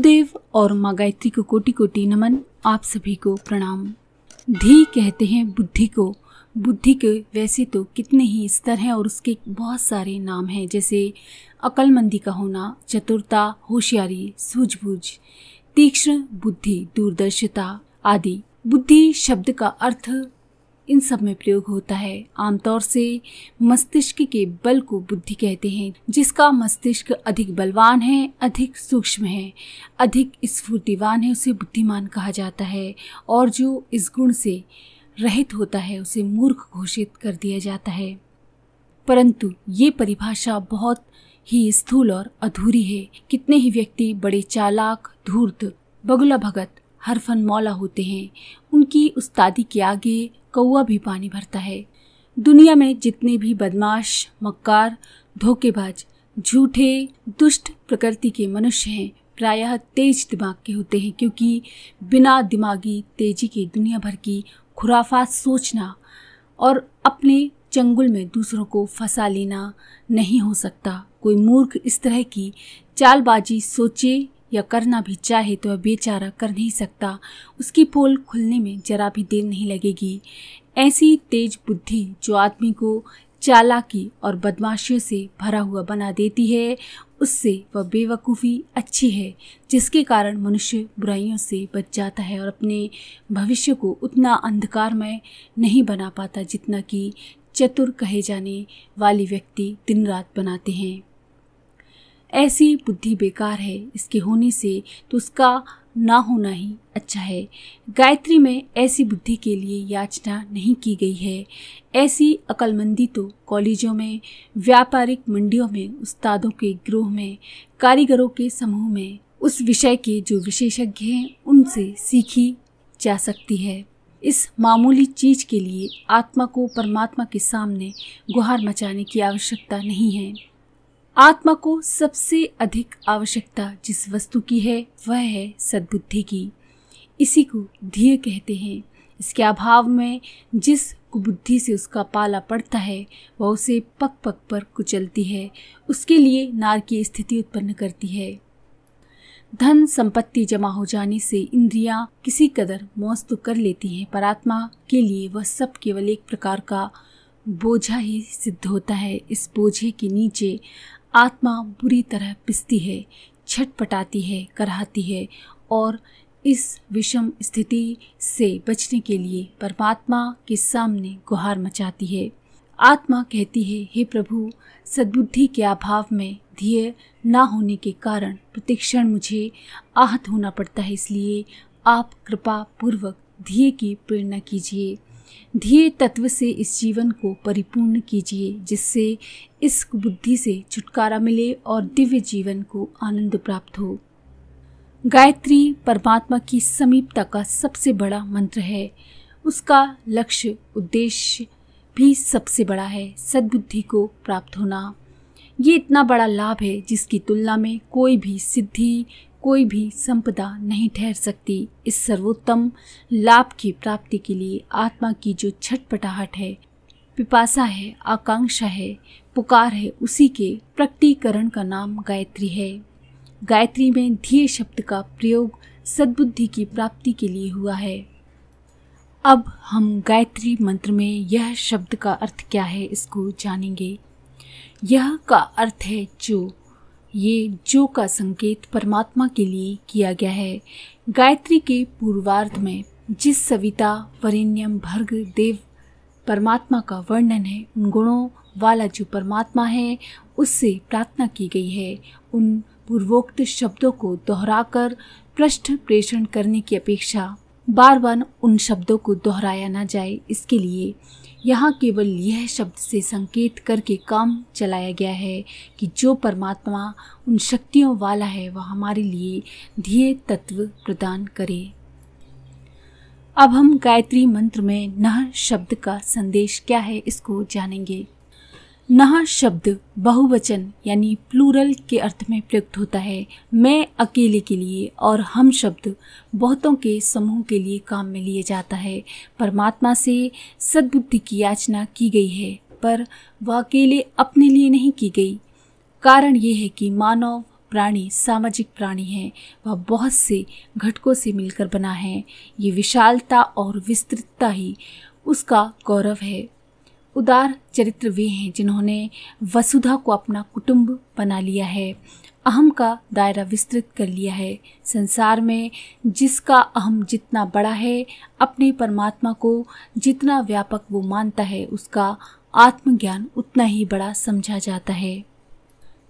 गुरुदेव और माँ गायत्री को कोटि कोटि नमन। आप सभी को प्रणाम। धी कहते हैं बुद्धि को। बुद्धि के वैसे तो कितने ही स्तर हैं और उसके बहुत सारे नाम हैं, जैसे अक्लमंदी का होना, चतुरता, होशियारी, सूझबूझ, तीक्ष्ण बुद्धि, दूरदर्शिता आदि। बुद्धि शब्द का अर्थ इन सब में प्रयोग होता है। आमतौर से मस्तिष्क के बल को बुद्धि कहते हैं। जिसका मस्तिष्क अधिक बलवान है, अधिक सूक्ष्म है, अधिक स्फूर्तिवान है, उसे बुद्धिमान कहा जाता है। और जो इस गुण से रहित होता है उसे मूर्ख घोषित कर दिया जाता है। परंतु ये परिभाषा बहुत ही स्थूल और अधूरी है। कितने ही व्यक्ति बड़े चालाक, धूर्त, बगुला भगत, हरफन मौला होते हैं, उनकी उस्तादी के आगे कौवा भी पानी भरता है। दुनिया में जितने भी बदमाश, मक्कार, धोखेबाज, झूठे, दुष्ट प्रकृति के मनुष्य हैं, प्रायः तेज दिमाग के होते हैं, क्योंकि बिना दिमागी तेजी के दुनिया भर की खुराफात सोचना और अपने चंगुल में दूसरों को फंसा लेना नहीं हो सकता। कोई मूर्ख इस तरह की चालबाजी सोचे या करना भी चाहे तो वह बेचारा कर नहीं सकता। उसकी पोल खुलने में जरा भी देर नहीं लगेगी। ऐसी तेज बुद्धि जो आदमी को चालाकी और बदमाशियों से भरा हुआ बना देती है, उससे वह बेवकूफ़ी अच्छी है, जिसके कारण मनुष्य बुराइयों से बच जाता है और अपने भविष्य को उतना अंधकारमय नहीं बना पाता जितना कि चतुर कहे जाने वाले व्यक्ति दिन रात बनाते हैं। ऐसी बुद्धि बेकार है। इसके होने से तो उसका ना होना ही अच्छा है। गायत्री में ऐसी बुद्धि के लिए याचना नहीं की गई है। ऐसी अक्लमंदी तो कॉलेजों में, व्यापारिक मंडियों में, उस्तादों के गिरोह में, कारीगरों के समूह में, उस विषय के जो विशेषज्ञ हैं उनसे सीखी जा सकती है। इस मामूली चीज के लिए आत्मा को परमात्मा के सामने गुहार मचाने की आवश्यकता नहीं है। आत्मा को सबसे अधिक आवश्यकता जिस वस्तु की है वह है सद्बुद्धि की। इसी को ध्येय कहते हैं। इसके अभाव में जिस कुबुद्धि से उसका पाला पड़ता है वह उसे पग पग पर कुचलती है, उसके लिए नार की स्थिति उत्पन्न करती है। धन संपत्ति जमा हो जाने से इंद्रियां किसी कदर मौज तो कर लेती हैं, पर आत्मा के लिए वह सब केवल एक प्रकार का बोझा ही सिद्ध होता है। इस बोझे के नीचे आत्मा बुरी तरह पिसती है, छटपटाती है, कराहती है और इस विषम स्थिति से बचने के लिए परमात्मा के सामने गुहार मचाती है। आत्मा कहती है, हे प्रभु, सद्बुद्धि के अभाव में, ध्येय ना होने के कारण प्रतिक्षण मुझे आहत होना पड़ता है, इसलिए आप कृपा पूर्वक ध्येय की प्रेरणा कीजिए। ध्येय तत्व से इस जीवन को परिपूर्ण कीजिए, जिससे इस बुद्धि से छुटकारा मिले और दिव्य जीवन को आनंद प्राप्त हो। गायत्री परमात्मा की समीपता का सबसे बड़ा मंत्र है। उसका लक्ष्य, उद्देश्य भी सबसे बड़ा है, सद्बुद्धि को प्राप्त होना। ये इतना बड़ा लाभ है जिसकी तुलना में कोई भी सिद्धि, कोई भी संपदा नहीं ठहर सकती। इस सर्वोत्तम लाभ की प्राप्ति के लिए आत्मा की जो छटपटाहट है, पिपासा है, आकांक्षा है, पुकार है, उसी के प्रकटीकरण का नाम गायत्री है। गायत्री में ध्येय शब्द का प्रयोग सद्बुद्धि की प्राप्ति के लिए हुआ है। अब हम गायत्री मंत्र में यह शब्द का अर्थ क्या है इसको जानेंगे। यह का अर्थ है जो। ये जो का संकेत परमात्मा के लिए किया गया है। गायत्री के पूर्वार्ध में जिस सविता वरेण्यम भर्ग देव परमात्मा का वर्णन है, उन गुणों वाला जो परमात्मा है उससे प्रार्थना की गई है। उन पूर्वोक्त शब्दों को दोहराकर पृष्ठ प्रेषण करने की अपेक्षा बार बार उन शब्दों को दोहराया न जाए, इसके लिए यहाँ केवल यह शब्द से संकेत करके काम चलाया गया है कि जो परमात्मा उन शक्तियों वाला है वह हमारे लिए ध्येय तत्व प्रदान करे। अब हम गायत्री मंत्र में नह शब्द का संदेश क्या है इसको जानेंगे। नह शब्द बहुवचन यानी प्लूरल के अर्थ में प्रयुक्त होता है। मैं अकेले के लिए और हम शब्द बहुतों के समूह के लिए काम में लिए जाता है। परमात्मा से सद्बुद्धि की याचना की गई है, पर वह अकेले अपने लिए नहीं की गई। कारण ये है कि मानव प्राणी सामाजिक प्राणी है, वह बहुत से घटकों से मिलकर बना है। ये विशालता और विस्तृतता ही उसका गौरव है। उदार चरित्र वे हैं जिन्होंने वसुधा को अपना कुटुंब बना लिया है, अहम का दायरा विस्तृत कर लिया है। संसार में जिसका अहम जितना बड़ा है, अपने परमात्मा को जितना व्यापक वो मानता है, उसका आत्मज्ञान उतना ही बड़ा समझा जाता है।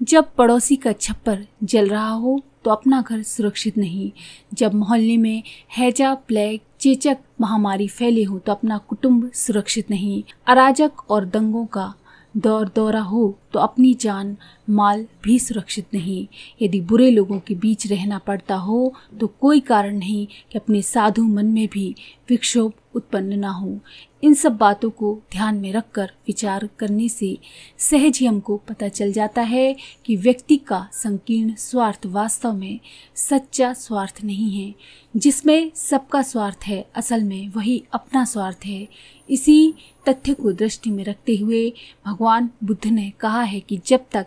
जब पड़ोसी का छप्पर जल रहा हो तो अपना घर सुरक्षित नहीं। जब मोहल्ले में हैजा, प्लेग, चेचक महामारी फैले हो तो अपना कुटुंब सुरक्षित नहीं। अराजक और दंगों का दौर दौरा हो तो अपनी जान माल भी सुरक्षित नहीं। यदि बुरे लोगों के बीच रहना पड़ता हो तो कोई कारण नहीं कि अपने साधु मन में भी विक्षोभ उत्पन्न ना हो। इन सब बातों को ध्यान में रखकर विचार करने से सहज ही हमको पता चल जाता है कि व्यक्ति का संकीर्ण स्वार्थ वास्तव में सच्चा स्वार्थ नहीं है। जिसमें सबका स्वार्थ है, असल में वही अपना स्वार्थ है। इसी तथ्य को दृष्टि में रखते हुए भगवान बुद्ध ने कहा है कि जब तक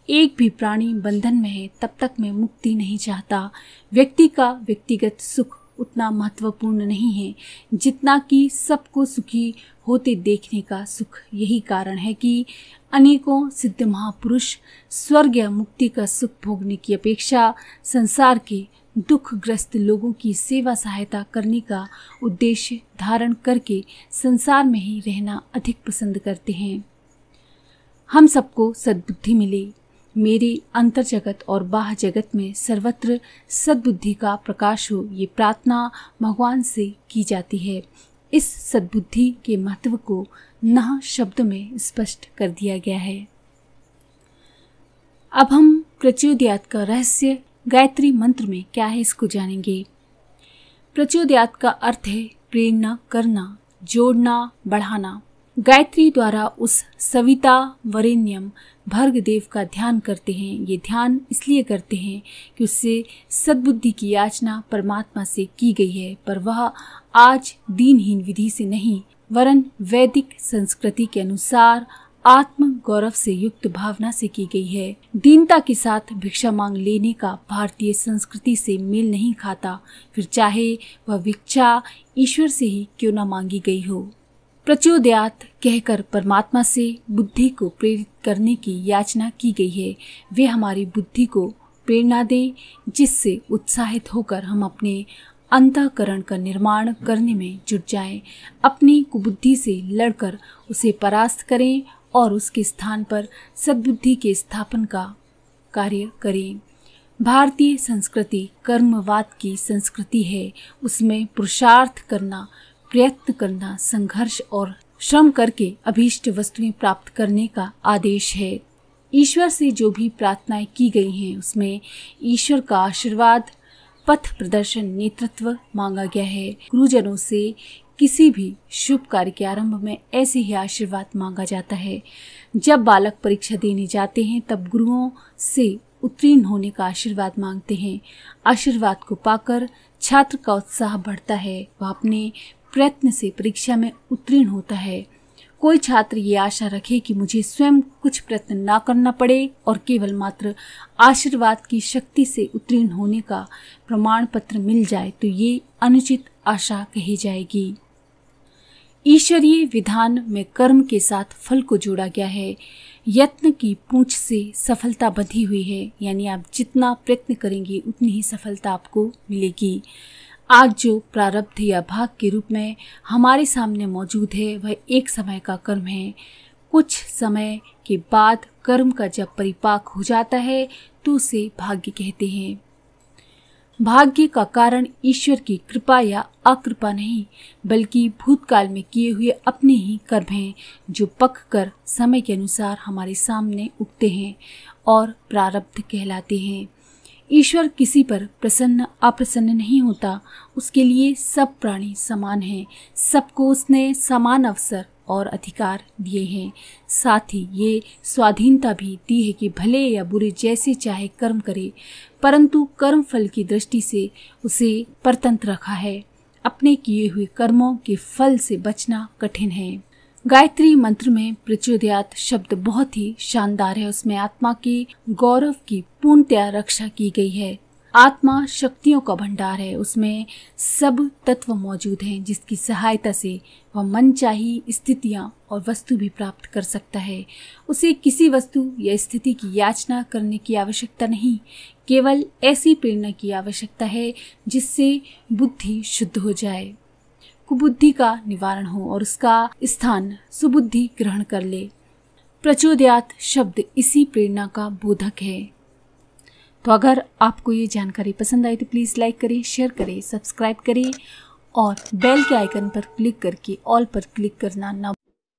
एक भी प्राणी बंधन में है तब तक मैं मुक्ति नहीं चाहता। व्यक्ति का व्यक्तिगत सुख उतना महत्वपूर्ण नहीं है जितना कि सबको सुखी होते देखने का सुख। यही कारण है कि अनेकों सिद्ध महापुरुष स्वर्ग या मुक्ति का सुख भोगने की अपेक्षा संसार के दुखग्रस्त लोगों की सेवा सहायता करने का उद्देश्य धारण करके संसार में ही रहना अधिक पसंद करते हैं। हम सबको सद्बुद्धि मिले। मेरे अंतर जगत और बाह्य जगत में सर्वत्र सद्बुद्धि का प्रकाश हो, ये प्रार्थना भगवान से की जाती है। इस सद्बुद्धि के महत्व को नह शब्द में स्पष्ट कर दिया गया है। अब हम प्रचोदयात का रहस्य गायत्री मंत्र में क्या है इसको जानेंगे। प्रचोदयात का अर्थ है प्रेरणा करना, जोड़ना, बढ़ाना। गायत्री द्वारा उस सविता वरेण्यम भर्ग देव का ध्यान करते हैं। ये ध्यान इसलिए करते हैं कि उससे सद्बुद्धि की याचना परमात्मा से की गई है, पर वह आज दीनहीन विधि से नहीं वरन वैदिक संस्कृति के अनुसार आत्म गौरव से युक्त भावना से की गई है। दीनता के साथ भिक्षा मांग लेने का भारतीय संस्कृति से मेल नहीं खाता, फिर चाहे वह भिक्षा ईश्वर से ही क्यों न मांगी गई हो। प्रचोदयात कहकर परमात्मा से बुद्धि को प्रेरित करने की याचना की गई है। वे हमारी बुद्धि को प्रेरणा दें जिससे उत्साहित होकर हम अपने अंतःकरण का निर्माण करने में जुट जाएं, अपनी कुबुद्धि से लड़कर उसे परास्त करें और उसके स्थान पर सद्बुद्धि के स्थापन का कार्य करें। भारतीय संस्कृति कर्मवाद की संस्कृति है। उसमें पुरुषार्थ करना, प्रयत्न करना, संघर्ष और श्रम करके अभीष्ट वस्तुएं प्राप्त करने का आदेश है। ईश्वर से जो भी प्रार्थनाएं की गई हैं उसमें ईश्वर का आशीर्वाद, पथ प्रदर्शन, नेतृत्व मांगा गया है। गुरुजनों से किसी भी शुभ कार्य के आरंभ में ऐसे ही आशीर्वाद मांगा जाता है। जब बालक परीक्षा देने जाते हैं तब गुरुओं से उत्तीर्ण होने का आशीर्वाद मांगते हैं। आशीर्वाद को पाकर छात्र का उत्साह बढ़ता है, वह अपने प्रयत्न से परीक्षा में उत्तीर्ण होता है। कोई छात्र ये आशा रखे कि मुझे स्वयं कुछ प्रयत्न ना करना पड़े और केवल मात्र आशीर्वाद की शक्ति से उत्तीर्ण होने का प्रमाण पत्र मिल जाए तो ये अनुचित आशा कही जाएगी। ईश्वरीय विधान में कर्म के साथ फल को जोड़ा गया है। यत्न की पूंछ से सफलता बंधी हुई है, यानी आप जितना प्रयत्न करेंगे उतनी ही सफलता आपको मिलेगी। आज जो प्रारब्ध या भाग के रूप में हमारे सामने मौजूद है वह एक समय का कर्म है। कुछ समय के बाद कर्म का जब परिपाक हो जाता है तो उसे भाग्य कहते हैं। भाग्य का कारण ईश्वर की कृपा या अकृपा नहीं बल्कि भूतकाल में किए हुए अपने ही कर्म हैं जो पक कर समय के अनुसार हमारे सामने उगते हैं और प्रारब्ध कहलाते हैं। ईश्वर किसी पर प्रसन्न अप्रसन्न नहीं होता, उसके लिए सब प्राणी समान हैं। सबको उसने समान अवसर और अधिकार दिए हैं। साथ ही ये स्वाधीनता भी दी है कि भले या बुरे जैसे चाहे कर्म करे, परंतु कर्म फल की दृष्टि से उसे परतंत्र रखा है। अपने किए हुए कर्मों के फल से बचना कठिन है। गायत्री मंत्र में प्रचोदयात शब्द बहुत ही शानदार है। उसमें आत्मा के गौरव की पूर्णतया रक्षा की गई है। आत्मा शक्तियों का भंडार है। उसमें सब तत्व मौजूद हैं जिसकी सहायता से वह मनचाही स्थितियां और वस्तु भी प्राप्त कर सकता है। उसे किसी वस्तु या स्थिति की याचना करने की आवश्यकता नहीं, केवल ऐसी प्रेरणा की आवश्यकता है जिससे बुद्धि शुद्ध हो जाए, कुबुद्धि का निवारण हो और उसका स्थान सुबुद्धि ग्रहण कर ले। प्रचोदयात शब्द इसी प्रेरणा का बोधक है। तो अगर आपको ये जानकारी पसंद आई तो प्लीज़ लाइक करें, शेयर करें, सब्सक्राइब करें और बेल के आइकन पर क्लिक करके ऑल पर क्लिक करना ना